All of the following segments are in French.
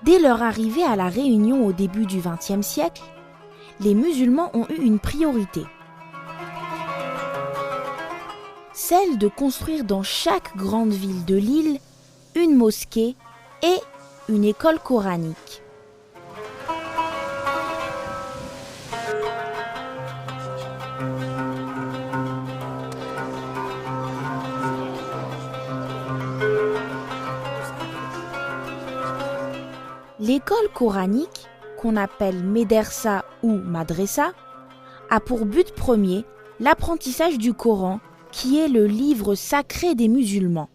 Dès leur arrivée à La Réunion au début du XXe siècle, les musulmans ont eu une priorité. Celle de construire dans chaque grande ville de l'île une mosquée et une école coranique. L'école coranique, qu'on appelle médersa ou madressa, a pour but premier l'apprentissage du Coran, qui est le livre sacré des musulmans.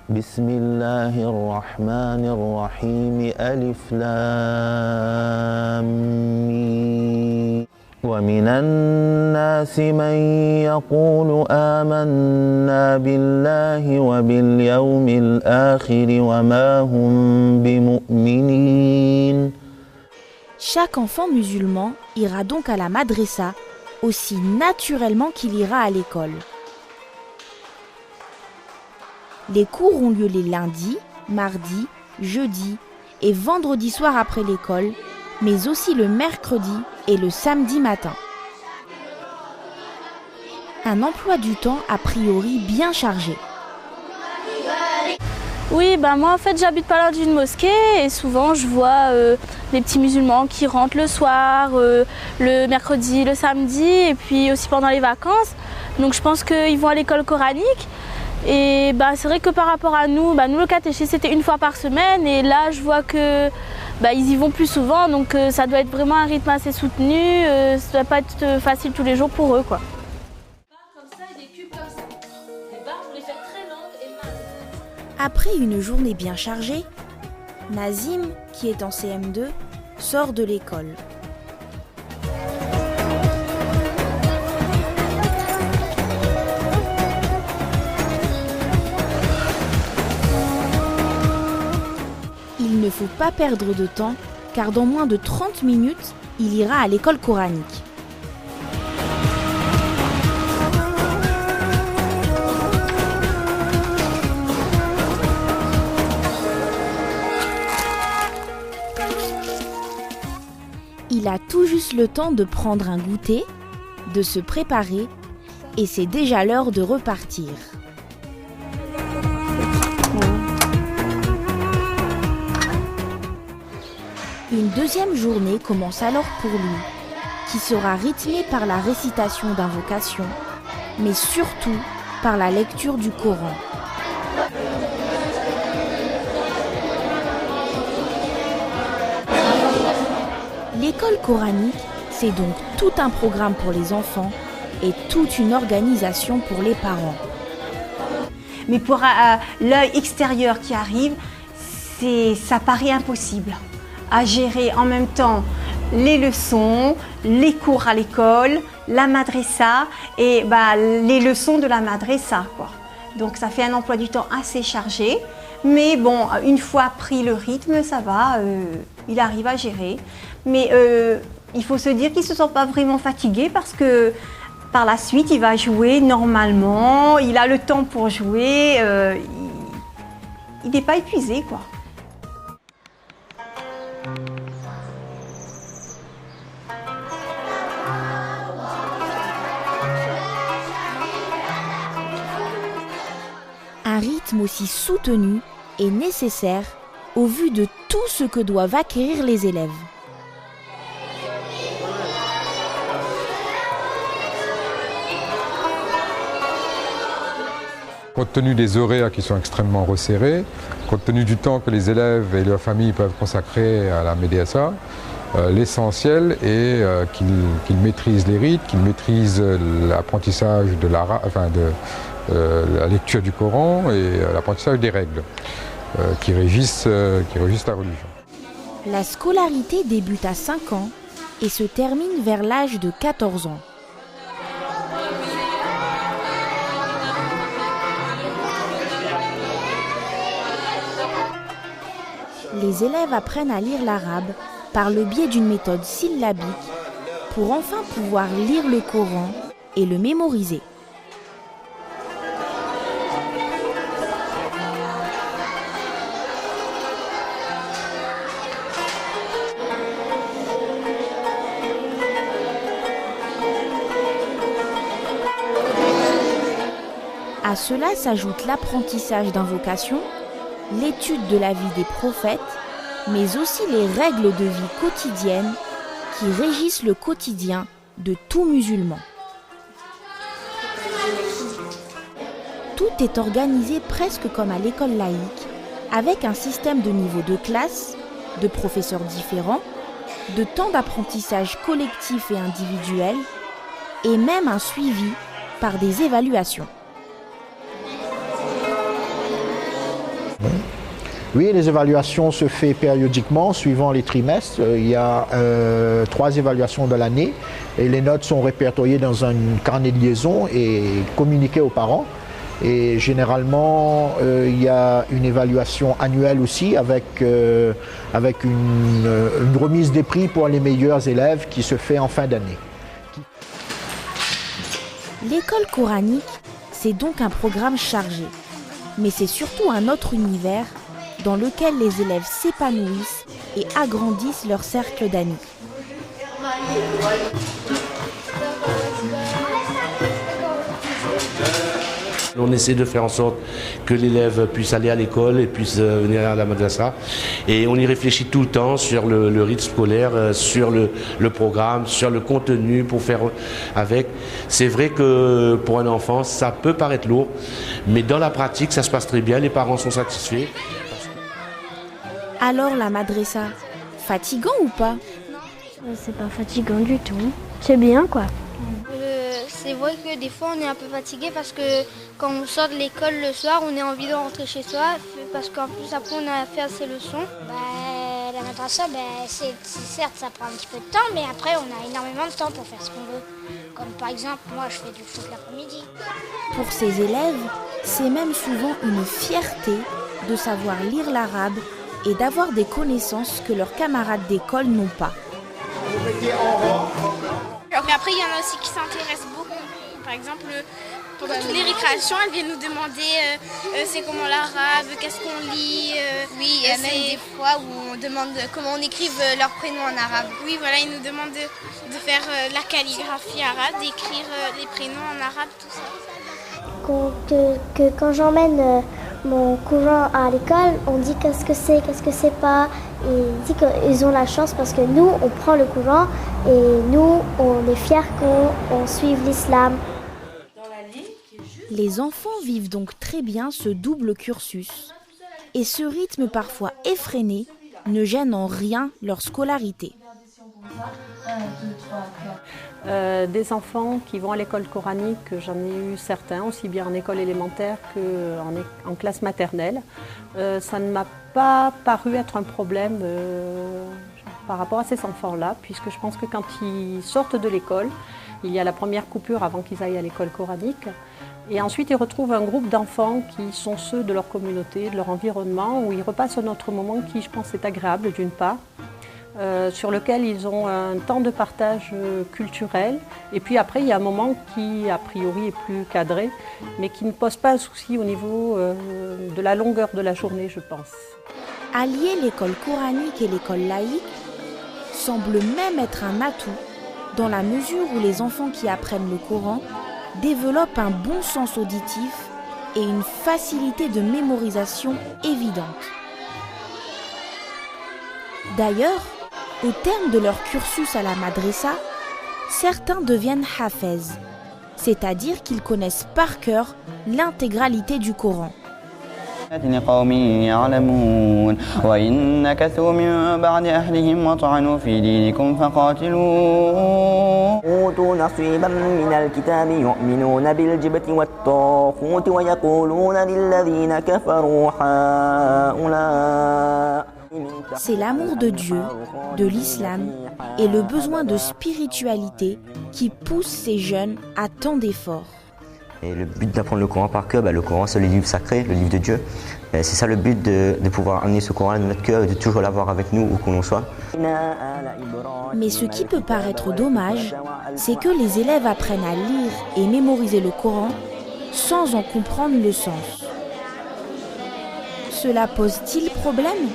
Bismillahirrahmanirrahim. Alif Lam Mim. ومن الناس من يقول آمنا بالله وباليوم الآخر وما هم بمؤمنين. Chaque enfant musulman ira donc à la madressa aussi naturellement qu'il ira à l'école. Les cours ont lieu les lundis, mardis, jeudis et vendredis soir après l'école, mais aussi le mercredi et le samedi matin. Un emploi du temps a priori bien chargé. Oui, moi en fait j'habite pas loin d'une mosquée et souvent je vois les petits musulmans qui rentrent le soir, le mercredi, le samedi et puis aussi pendant les vacances. Donc je pense qu'ils vont à l'école coranique. Et c'est vrai que par rapport à nous, nous le catéchisme c'était une fois par semaine et là je vois que ils y vont plus souvent, donc ça doit être vraiment un rythme assez soutenu, ça doit pas être facile tous les jours pour eux, quoi. Après une journée bien chargée, Nazim, qui est en CM2, sort de l'école. Il ne faut pas perdre de temps, car dans moins de 30 minutes, il ira à l'école coranique. Il a tout juste le temps de prendre un goûter, de se préparer, et c'est déjà l'heure de repartir. Une deuxième journée commence alors pour lui, qui sera rythmée par la récitation d'invocations, mais surtout par la lecture du Coran. L'école coranique, c'est donc tout un programme pour les enfants et toute une organisation pour les parents. Mais pour l'œil extérieur qui arrive, ça paraît impossible à gérer en même temps les leçons, les cours à l'école, la madressa et les leçons de la madressa, quoi. Donc ça fait un emploi du temps assez chargé, mais bon, une fois pris le rythme, ça va, il arrive à gérer. Mais il faut se dire qu'il ne se sent pas vraiment fatigué parce que par la suite, il va jouer normalement, il a le temps pour jouer, il n'est pas épuisé, quoi. Un rythme aussi soutenu est nécessaire au vu de tout ce que doivent acquérir les élèves. Compte tenu des horaires qui sont extrêmement resserrés, compte tenu du temps que les élèves et leurs familles peuvent consacrer à la médersa, l'essentiel est qu'ils maîtrisent les rites, qu'ils maîtrisent l'apprentissage de la lecture du Coran et l'apprentissage des règles qui régissent la religion. La scolarité débute à 5 ans et se termine vers l'âge de 14 ans. Les élèves apprennent à lire l'arabe par le biais d'une méthode syllabique pour enfin pouvoir lire le Coran et le mémoriser. À cela s'ajoute l'apprentissage d'invocations, l'étude de la vie des prophètes, mais aussi les règles de vie quotidiennes qui régissent le quotidien de tout musulman. Tout est organisé presque comme à l'école laïque, avec un système de niveaux de classe, de professeurs différents, de temps d'apprentissage collectif et individuel, et même un suivi par des évaluations. Oui, les évaluations se font périodiquement, suivant les trimestres. Il y a 3 évaluations de l'année et les notes sont répertoriées dans un carnet de liaison et communiquées aux parents. Et généralement, il y a une évaluation annuelle aussi avec une remise des prix pour les meilleurs élèves qui se fait en fin d'année. L'école coranique, c'est donc un programme chargé, mais c'est surtout un autre univers dans lequel les élèves s'épanouissent et agrandissent leur cercle d'amis. On essaie de faire en sorte que l'élève puisse aller à l'école et puisse venir à la madrasa. Et on y réfléchit tout le temps sur le rythme scolaire, sur le programme, sur le contenu pour faire avec. C'est vrai que pour un enfant, ça peut paraître lourd, mais dans la pratique, ça se passe très bien. Les parents sont satisfaits. Alors la madrasa, fatigant ou pas? C'est pas fatigant du tout. C'est bien quoi. C'est vrai que des fois on est un peu fatigué parce que quand on sort de l'école le soir, on a envie de rentrer chez soi parce qu'en plus après on a fait ses leçons. La madrasa, certes ça prend un petit peu de temps, mais après on a énormément de temps pour faire ce qu'on veut. Comme par exemple, moi je fais du foot l'après-midi. Pour ces élèves, c'est même souvent une fierté de savoir lire l'arabe et d'avoir des connaissances que leurs camarades d'école n'ont pas. Mais après, il y en a aussi qui s'intéressent beaucoup. Par exemple, pendant toutes les récréations, elles viennent nous demander c'est comment l'arabe, qu'est-ce qu'on lit. Oui, il y a même des fois où on demande comment on écrive leur prénom en arabe. Oui, voilà, ils nous demandent de faire la calligraphie arabe, d'écrire les prénoms en arabe, tout ça. Quand j'emmène mon cousin à l'école, on dit qu'est-ce que c'est pas. Et il dit qu'ils ont la chance parce que nous, on prend le Coran et nous, on est fiers qu'on suive l'islam. Les enfants vivent donc très bien ce double cursus. Et ce rythme parfois effréné ne gêne en rien leur scolarité. Des enfants qui vont à l'école coranique, j'en ai eu certains, aussi bien en école élémentaire qu'en classe maternelle. Ça ne m'a pas paru être un problème par rapport à ces enfants-là, puisque je pense que quand ils sortent de l'école, il y a la première coupure avant qu'ils aillent à l'école coranique. Et ensuite, ils retrouvent un groupe d'enfants qui sont ceux de leur communauté, de leur environnement, où ils repassent un autre moment qui, je pense, est agréable d'une part. Sur lequel ils ont un temps de partage culturel. Et puis après, il y a un moment qui, a priori, est plus cadré, mais qui ne pose pas un souci au niveau de la longueur de la journée, je pense. Allier l'école coranique et l'école laïque semble même être un atout dans la mesure où les enfants qui apprennent le Coran développent un bon sens auditif et une facilité de mémorisation évidente. D'ailleurs, au terme de leur cursus à la madrasa, certains deviennent hafez, c'est-à-dire qu'ils connaissent par cœur l'intégralité du Coran. لقوم يعلمون وإن نكثوا من بعد أهلهم وطعنوا في دينكم فقاتلوا أوتوا نصيبا من الكتاب يؤمنون بالجبت والطاغوت ويقولون للذين كفروا هؤلاء. C'est l'amour de Dieu, de l'islam et le besoin de spiritualité qui pousse ces jeunes à tant d'efforts. Et le but d'apprendre le Coran par cœur, le Coran c'est le livre sacré, le livre de Dieu. C'est ça le but de pouvoir amener ce Coran dans notre cœur et de toujours l'avoir avec nous où que l'on soit. Mais ce qui peut paraître dommage, c'est que les élèves apprennent à lire et mémoriser le Coran sans en comprendre le sens. Cela pose-t-il problème ?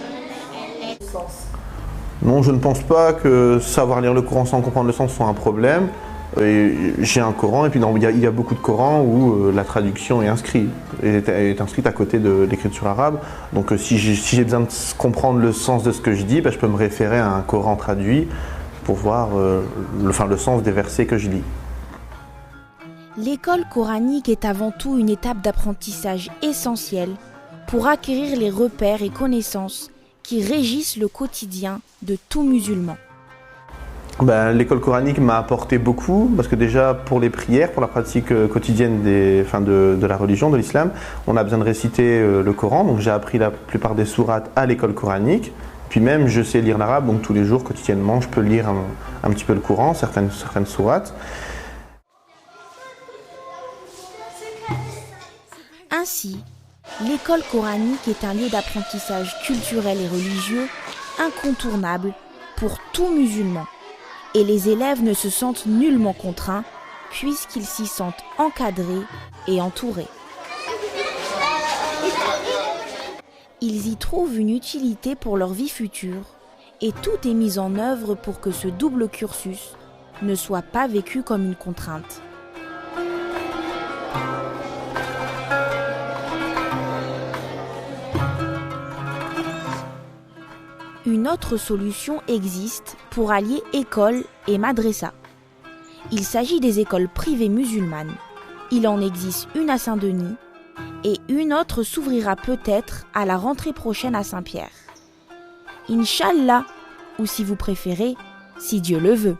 Non, je ne pense pas que savoir lire le Coran sans comprendre le sens soit un problème. J'ai un Coran et puis il y a beaucoup de Corans où la traduction est inscrite à côté de l'écriture arabe. Donc si j'ai besoin de comprendre le sens de ce que je dis, je peux me référer à un Coran traduit pour voir le sens des versets que je lis. L'école coranique est avant tout une étape d'apprentissage essentielle pour acquérir les repères et connaissances qui régissent le quotidien de tout musulman. L'école coranique m'a apporté beaucoup parce que déjà pour les prières, pour la pratique quotidienne de la religion, de l'islam, on a besoin de réciter le Coran. Donc j'ai appris la plupart des sourates à l'école coranique. Puis même je sais lire l'arabe, donc tous les jours quotidiennement je peux lire un petit peu le Coran, certaines sourates. Ainsi, l'école coranique est un lieu d'apprentissage culturel et religieux incontournable pour tout musulman. Et les élèves ne se sentent nullement contraints puisqu'ils s'y sentent encadrés et entourés. Ils y trouvent une utilité pour leur vie future et tout est mis en œuvre pour que ce double cursus ne soit pas vécu comme une contrainte. Une autre solution existe pour allier école et madrasa. Il s'agit des écoles privées musulmanes. Il en existe une à Saint-Denis et une autre s'ouvrira peut-être à la rentrée prochaine à Saint-Pierre. Inch'Allah, ou si vous préférez, si Dieu le veut.